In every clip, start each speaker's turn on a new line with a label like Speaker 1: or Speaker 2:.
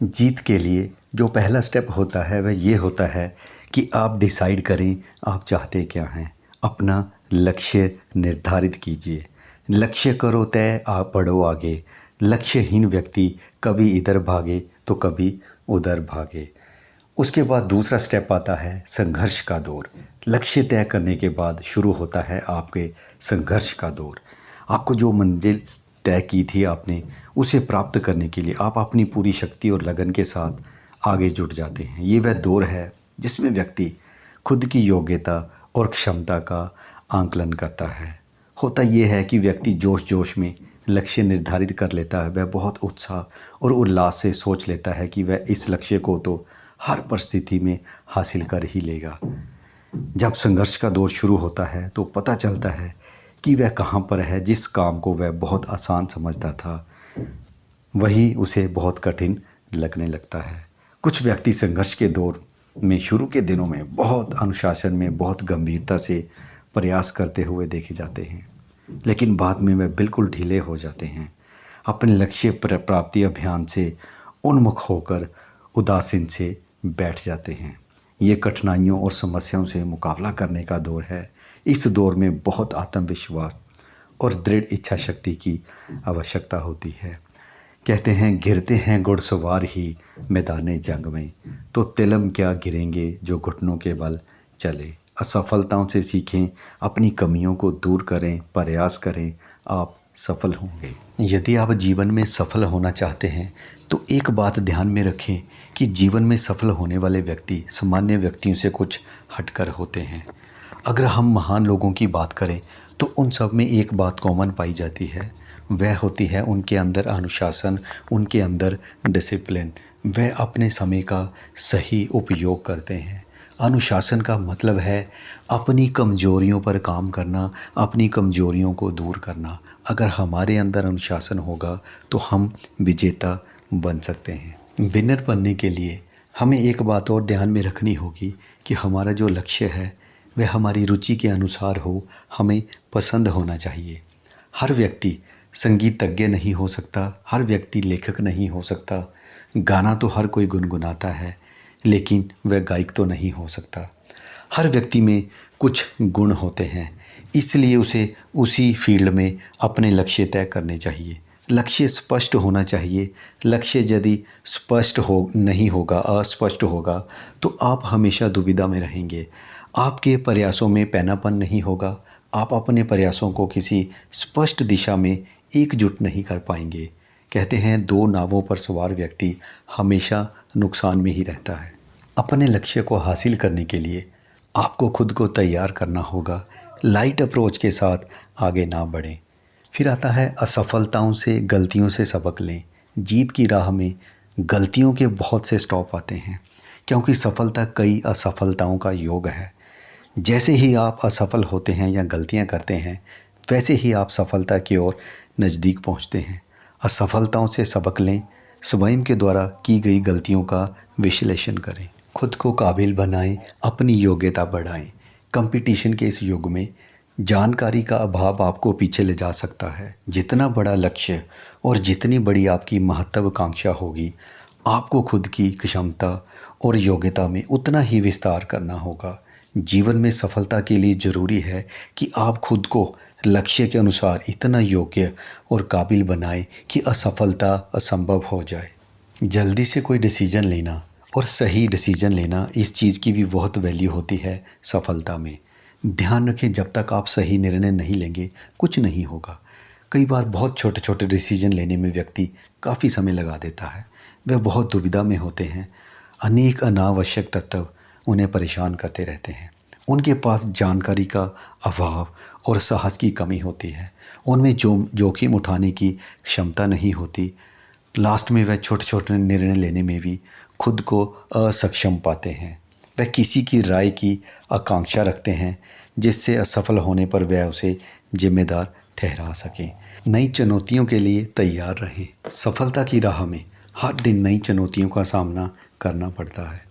Speaker 1: जीत के लिए जो पहला स्टेप होता है वह ये होता है कि आप डिसाइड करें आप चाहते क्या हैं। अपना लक्ष्य निर्धारित कीजिए। लक्ष्य करो तय, आप बढ़ो आगे। लक्ष्यहीन व्यक्ति कभी इधर भागे तो कभी उधर भागे। उसके बाद दूसरा स्टेप आता है संघर्ष का दौर। लक्ष्य तय करने के बाद शुरू होता है आपके संघर्ष का दौर। आपको जो मंजिल तय की थी आपने, उसे प्राप्त करने के लिए आप अपनी पूरी शक्ति और लगन के साथ आगे जुट जाते हैं। ये वह दौर है जिसमें व्यक्ति खुद की योग्यता और क्षमता का आंकलन करता है। होता यह है कि व्यक्ति जोश जोश में लक्ष्य निर्धारित कर लेता है। वह बहुत उत्साह और उल्लास से सोच लेता है कि वह इस लक्ष्य को तो हर परिस्थिति में हासिल कर ही लेगा। जब संघर्ष का दौर शुरू होता है तो पता चलता है कि वह कहाँ पर है। जिस काम को वह बहुत आसान समझता था वही उसे बहुत कठिन लगने लगता है। कुछ व्यक्ति संघर्ष के दौर में शुरू के दिनों में बहुत अनुशासन में बहुत गंभीरता से प्रयास करते हुए देखे जाते हैं, लेकिन बाद में वह बिल्कुल ढीले हो जाते हैं। अपने लक्ष्य प्राप्ति अभियान से उन्मुख होकर उदासीन से बैठ जाते हैं। ये कठिनाइयों और समस्याओं से मुकाबला करने का दौर है। इस दौर में बहुत आत्मविश्वास और दृढ़ इच्छा शक्ति की आवश्यकता होती है। कहते हैं गिरते हैं घुड़सवार ही मैदाने जंग में, तो तिलम क्या गिरेंगे जो घुटनों के बल चले। असफलताओं से सीखें, अपनी कमियों को दूर करें, प्रयास करें, आप सफल होंगे। यदि आप जीवन में सफल होना चाहते हैं तो एक बात ध्यान में रखें कि जीवन में सफल होने वाले व्यक्ति सामान्य व्यक्तियों से कुछ हटकर होते हैं। अगर हम महान लोगों की बात करें तो उन सब में एक बात कॉमन पाई जाती है, वह होती है उनके अंदर अनुशासन, उनके अंदर डिसिप्लिन। वह अपने समय का सही उपयोग करते हैं। अनुशासन का मतलब है अपनी कमजोरियों पर काम करना, अपनी कमजोरियों को दूर करना। अगर हमारे अंदर अनुशासन होगा तो हम विजेता बन सकते हैं। विनर बनने के लिए हमें एक बात और ध्यान में रखनी होगी कि हमारा जो लक्ष्य है वह हमारी रुचि के अनुसार हो, हमें पसंद होना चाहिए। हर व्यक्ति संगीतज्ञ नहीं हो सकता, हर व्यक्ति लेखक नहीं हो सकता। गाना तो हर कोई गुनगुनाता है, लेकिन वह गायक तो नहीं हो सकता। हर व्यक्ति में कुछ गुण होते हैं, इसलिए उसे उसी फील्ड में अपने लक्ष्य तय करने चाहिए। लक्ष्य स्पष्ट होना चाहिए। लक्ष्य यदि स्पष्ट नहीं होगा, अस्पष्ट होगा, तो आप हमेशा दुविधा में रहेंगे। आपके प्रयासों में पैनापन नहीं होगा। आप अपने प्रयासों को किसी स्पष्ट दिशा में एकजुट नहीं कर पाएंगे। कहते हैं दो नावों पर सवार व्यक्ति हमेशा नुकसान में ही रहता है। अपने लक्ष्य को हासिल करने के लिए आपको खुद को तैयार करना होगा। लाइट अप्रोच के साथ आगे ना बढ़ें। फिर आता है असफलताओं से, गलतियों से सबक लें। जीत की राह में गलतियों के बहुत से स्टॉप आते हैं, क्योंकि सफलता कई असफलताओं का योग है। जैसे ही आप असफल होते हैं या गलतियां करते हैं, वैसे ही आप सफलता की ओर नज़दीक पहुंचते हैं। असफलताओं से सबक लें। स्वयं के द्वारा की गई गलतियों का विश्लेषण करें। खुद को काबिल बनाएं, अपनी योग्यता बढ़ाएं। कंपटीशन के इस युग में जानकारी का अभाव आपको पीछे ले जा सकता है। जितना बड़ा लक्ष्य और जितनी बड़ी आपकी महत्वाकांक्षा होगी, आपको खुद की क्षमता और योग्यता में उतना ही विस्तार करना होगा। जीवन में सफलता के लिए ज़रूरी है कि आप खुद को लक्ष्य के अनुसार इतना योग्य और काबिल बनाएं कि असफलता असंभव हो जाए। जल्दी से कोई डिसीजन लेना और सही डिसीजन लेना, इस चीज़ की भी बहुत वैल्यू होती है सफलता में। ध्यान रखें, जब तक आप सही निर्णय नहीं लेंगे कुछ नहीं होगा। कई बार बहुत छोटे छोटे डिसीजन लेने में व्यक्ति काफ़ी समय लगा देता है। वह बहुत दुविधा में होते हैं। अनेक अनावश्यक तत्व उन्हें परेशान करते रहते हैं। उनके पास जानकारी का अभाव और साहस की कमी होती है। उनमें जोखिम उठाने की क्षमता नहीं होती। लास्ट में वह छोटे छोटे निर्णय लेने में भी खुद को असक्षम पाते हैं। वह किसी की राय की आकांक्षा रखते हैं, जिससे असफल होने पर वह उसे जिम्मेदार ठहरा सकें। नई चुनौतियों के लिए तैयार रहें। सफलता की राह में हर दिन नई चुनौतियों का सामना करना पड़ता है।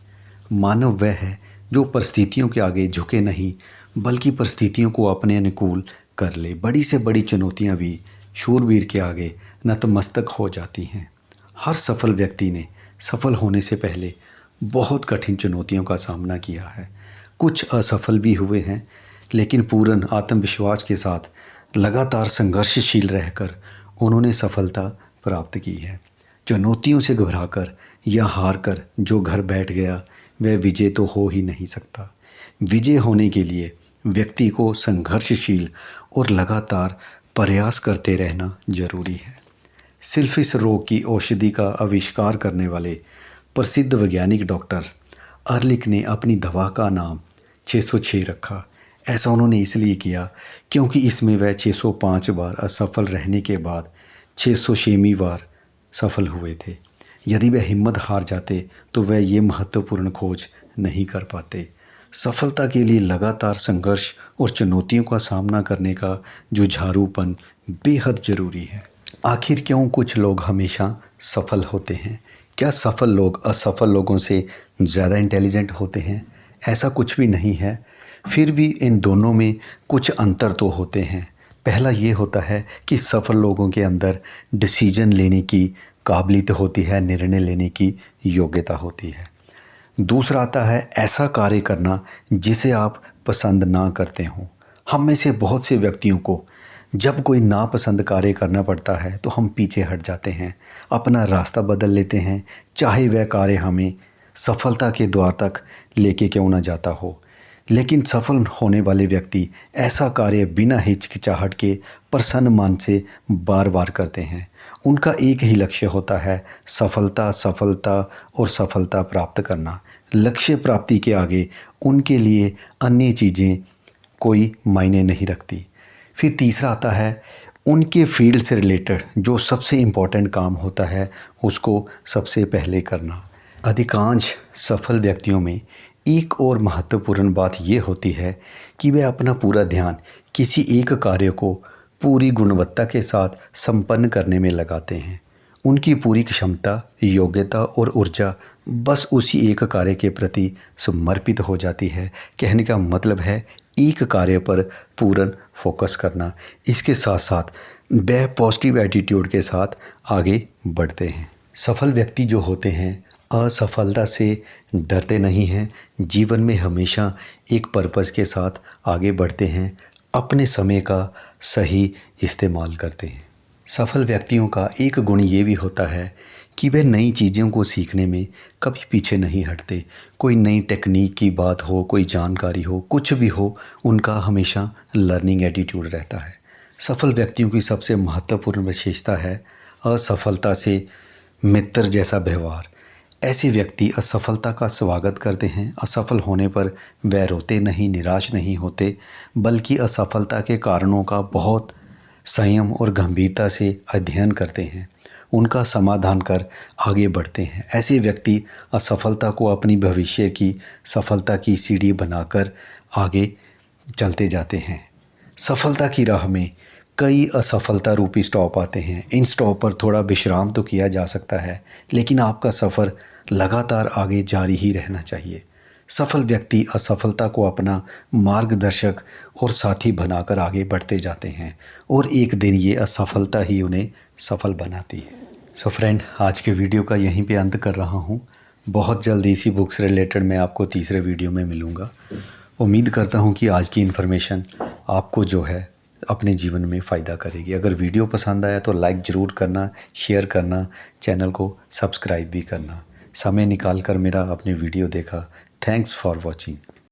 Speaker 1: मानव वह है जो परिस्थितियों के आगे झुके नहीं, बल्कि परिस्थितियों को अपने अनुकूल कर ले। बड़ी से बड़ी चुनौतियां भी शूरवीर के आगे नतमस्तक हो जाती हैं। हर सफल व्यक्ति ने सफल होने से पहले बहुत कठिन चुनौतियों का सामना किया है। कुछ असफल भी हुए हैं, लेकिन पूर्ण आत्मविश्वास के साथ लगातार संघर्षशील रहकर उन्होंने सफलता प्राप्त की है। चुनौतियों से घबराकर या हार कर जो घर बैठ गया वह विजय तो हो ही नहीं सकता। विजय होने के लिए व्यक्ति को संघर्षशील और लगातार प्रयास करते रहना जरूरी है। सिफिलिस रोग की औषधि का आविष्कार करने वाले प्रसिद्ध वैज्ञानिक डॉक्टर अर्लिक ने अपनी दवा का नाम 606 रखा। ऐसा उन्होंने इसलिए किया क्योंकि इसमें वह 605 बार असफल रहने के बाद 606वीं बार सफल हुए थे। यदि वह हिम्मत हार जाते तो वह ये महत्वपूर्ण खोज नहीं कर पाते। सफलता के लिए लगातार संघर्ष और चुनौतियों का सामना करने का जुझारूपन बेहद ज़रूरी है। आखिर क्यों कुछ लोग हमेशा सफल होते हैं? क्या सफल लोग असफल लोगों से ज़्यादा इंटेलिजेंट होते हैं? ऐसा कुछ भी नहीं है। फिर भी इन दोनों में कुछ अंतर तो होते हैं। पहला ये होता है कि सफल लोगों के अंदर डिसीजन लेने की काबिलियत होती है, निर्णय लेने की योग्यता होती है। दूसरा आता है ऐसा कार्य करना जिसे आप पसंद ना करते हों। हम में से बहुत से व्यक्तियों को जब कोई नापसंद कार्य करना पड़ता है तो हम पीछे हट जाते हैं, अपना रास्ता बदल लेते हैं, चाहे वह कार्य हमें सफलता के द्वार तक लेके क्यों ना जाता हो। लेकिन सफल होने वाले व्यक्ति ऐसा कार्य बिना हिचकिचाहट के प्रसन्न मन से बार बार करते हैं। उनका एक ही लक्ष्य होता है, सफलता, सफलता और सफलता प्राप्त करना। लक्ष्य प्राप्ति के आगे उनके लिए अन्य चीज़ें कोई मायने नहीं रखती। फिर तीसरा आता है उनके फील्ड से रिलेटेड जो सबसे इम्पोर्टेंट काम होता है उसको सबसे पहले करना। अधिकांश सफल व्यक्तियों में एक और महत्वपूर्ण बात यह होती है कि वे अपना पूरा ध्यान किसी एक कार्य को पूरी गुणवत्ता के साथ संपन्न करने में लगाते हैं। उनकी पूरी क्षमता, योग्यता और ऊर्जा बस उसी एक कार्य के प्रति समर्पित हो जाती है। कहने का मतलब है एक कार्य पर पूर्ण फोकस करना। इसके साथ साथ वह पॉजिटिव एटीट्यूड के साथ आगे बढ़ते हैं। सफल व्यक्ति जो होते हैं असफलता से डरते नहीं हैं, जीवन में हमेशा एक पर्पस के साथ आगे बढ़ते हैं, अपने समय का सही इस्तेमाल करते हैं। सफल व्यक्तियों का एक गुण ये भी होता है कि वे नई चीज़ों को सीखने में कभी पीछे नहीं हटते। कोई नई टेक्निक की बात हो, कोई जानकारी हो, कुछ भी हो, उनका हमेशा लर्निंग एटीट्यूड रहता है। सफल व्यक्तियों की सबसे महत्वपूर्ण विशेषता है असफलता से मित्र जैसा व्यवहार। ऐसे व्यक्ति असफलता का स्वागत करते हैं। असफल होने पर वह रोते नहीं, निराश नहीं होते, बल्कि असफलता के कारणों का बहुत संयम और गंभीरता से अध्ययन करते हैं, उनका समाधान कर आगे बढ़ते हैं। ऐसे व्यक्ति असफलता को अपनी भविष्य की सफलता की सीढ़ी बनाकर आगे चलते जाते हैं। सफलता की राह में कई असफलता रूपी स्टॉप आते हैं। इन स्टॉप पर थोड़ा विश्राम तो किया जा सकता है, लेकिन आपका सफ़र लगातार आगे जारी ही रहना चाहिए। सफल व्यक्ति असफलता को अपना मार्गदर्शक और साथी बनाकर आगे बढ़ते जाते हैं और एक दिन ये असफलता ही उन्हें सफल बनाती है। सो फ्रेंड, आज के वीडियो का यहीं पे अंत कर रहा हूँ। बहुत जल्दी इसी बुक से रिलेटेड मैं आपको तीसरे वीडियो में मिलूँगा। उम्मीद करता हूँ कि आज की इन्फॉर्मेशन आपको जो है अपने जीवन में फ़ायदा करेगी। अगर वीडियो पसंद आया तो लाइक ज़रूर करना, शेयर करना, चैनल को सब्सक्राइब भी करना। समय निकाल कर मेरा आपने वीडियो देखा। Thanks for watching.